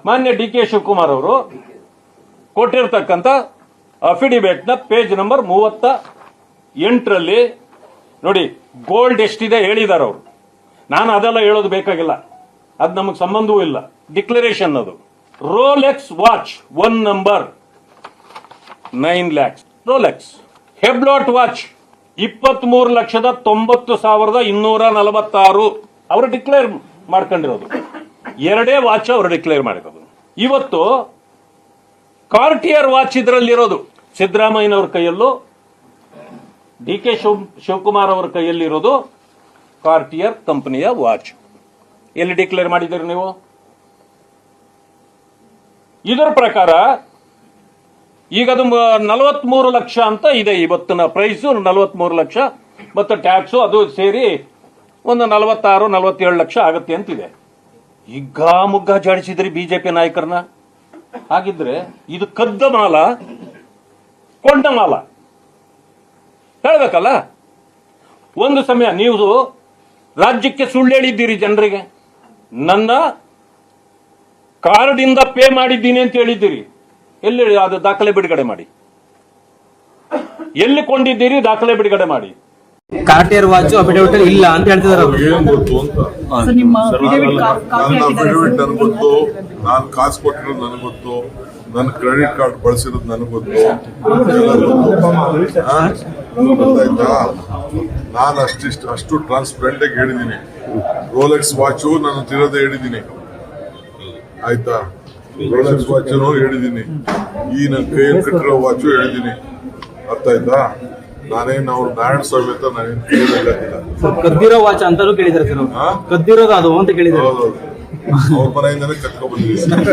ಮಾನ್ಯ D K Shivakumar ಅವರು ಕೊಟ್ಟಿರ್ತಕ್ಕಂಥ ಅಫಿಡಿವಿಟ್ ನ ಪೇಜ್ ನಂಬರ್ 38ರಲ್ಲಿ ನೋಡಿ ಗೋಲ್ಡ್ ಎಷ್ಟಿದೆ ಹೇಳಿದಾರೆ ಅವರು. ನಾನು ಅದೆಲ್ಲ ಹೇಳೋದು ಬೇಕಾಗಿಲ್ಲ, ಅದು ನಮಗೆ ಸಂಬಂಧವೂ ಇಲ್ಲ. ಡಿಕ್ಲರೇಷನ್ ಅದು. Rolex watch 1 number 9 lakhs. Rolex. Hublot watch 23,90,246 ಅವರು ಡಿಕ್ಲೇರ್ ಮಾಡ್ಕೊಂಡಿರೋದು. 2 ವಾಚ್ ಅವರು ಡಿಕ್ಲೇರ್ ಮಾಡಿರೋದು. ಇವತ್ತು ಕಾರ್ಟಿಯರ್ ವಾಚ್ ಇದರಲ್ಲಿರೋದು ಸಿದ್ದರಾಮಯ್ಯನವ್ರ ಕೈಯಲ್ಲೂ ಡಿ ಕೆ ಶಿವಕುಮಾರ್ ಅವರ ಕೈಯಲ್ಲಿರೋದು ಕಾರ್ಟಿಯರ್ ಕಂಪನಿಯ ವಾಚ್. ಎಲ್ಲಿ ಡಿಕ್ಲೇರ್ ಮಾಡಿದ್ದೀರಿ ನೀವು? ಇದರ ಪ್ರಕಾರ ಈಗ ಅದು 43 ಲಕ್ಷ ಅಂತ ಇದೆ. ಇವತ್ತಿನ ಪ್ರೈಸ್ 43 ಲಕ್ಷ ಮತ್ತು ಟ್ಯಾಕ್ಸು ಅದು ಸೇರಿ ಒಂದು 46-47 ಲಕ್ಷ ಆಗುತ್ತೆ ಅಂತಿದೆ. ಈಗ ಮುಗ್ಗ ಜಾಡಿಸಿದ್ರಿ ಬಿಜೆಪಿ ನಾಯಕರನ್ನ. ಹಾಗಿದ್ರೆ ಇದು ಕದ್ದ ಮಾಲ, ಕೊಂಡ ಮಾಲ ಹೇಳ್ಬೇಕಲ್ಲ. ಒಂದು ಸಮಯ ನೀವು ರಾಜ್ಯಕ್ಕೆ ಸುಳ್ಳು ಹೇಳಿದ್ದೀರಿ ಜನರಿಗೆ. ನನ್ನ ಕಾರ್ಡ್ ಇಂದ ಪೇ ಮಾಡಿದ್ದೀನಿ ಅಂತ ಹೇಳಿದ್ದೀರಿ. ಎಲ್ಲಿ ಅದು ದಾಖಲೆ ಬಿಡುಗಡೆ ಮಾಡಿ. ಎಲ್ಲಿ ಕೊಂಡಿದ್ದೀರಿ ದಾಖಲೆ ಬಿಡುಗಡೆ ಮಾಡಿ. ಕಾರ್ಟಿಯರ್ ವಾಚ್ ಅಫಿಡವಿಟ್ ಇಲ್ಲ ಅಂತ ಹೇಳ್ತಿದಾರೆ. ಏನ್ ಗೊತ್ತು ಅಂತ ನನ್ನ ಅಫಿಡವಿಟ್ ನನಗೆ ಗೊತ್ತು, ನಾನು ಕಾಸು ಕೊಟ್ಟಿರೋದು ನನಗೆ ಗೊತ್ತು, ನನ್ನ ಕ್ರೆಡಿಟ್ ಕಾರ್ಡ್ ಬಳಸಿರೋದು ನನಗೆ ಗೊತ್ತು, ಗೊತ್ತಾಯ್ತಾ? ನಾನು ಅಷ್ಟು ಟ್ರಾನ್ಸ್ಪರೆಂಟ್ ಆಗಿ ಹೇಳಿದ್ದೀನಿ. ರೋಲೆಕ್ಸ್ ವಾಚು ನಾನು ತಿರೋದೇ ಹೇಳಿದ್ದೀನಿ, ಆಯ್ತಾ? ರೋಲೆಕ್ಸ್ ವಾಚ್ ಹೇಳಿದ್ದೀನಿ, ಈ ನನ್ನ ಕೈಯಲ್ಲಿ ಕಟ್ಟಿರೋ ವಾಚು ಹೇಳಿದ್ದೀನಿ, ಅರ್ಥ ಆಯ್ತಾ? ನಾನೇನು ಅವ್ರು ನಾರಾಯಣ ಸ್ವಾಮಿ ಅಂತ ನಾನೇನು ಕೇಳಿಲ್ಲ. ಕದ್ದಿರೋ ವಾಚ್ ಅಂತಾನು ಕೇಳಿದಾರೆ ಸರ್. ಕದ್ದಿರೋದು ಅದು ಅಂತ ಕೇಳಿದಾರೆ. ಅವ್ರ ಮನೆಯಿಂದಾನೆ ಕತ್ಕೊಂಡ್ ಬಂದಿದ್ದೀನಿ.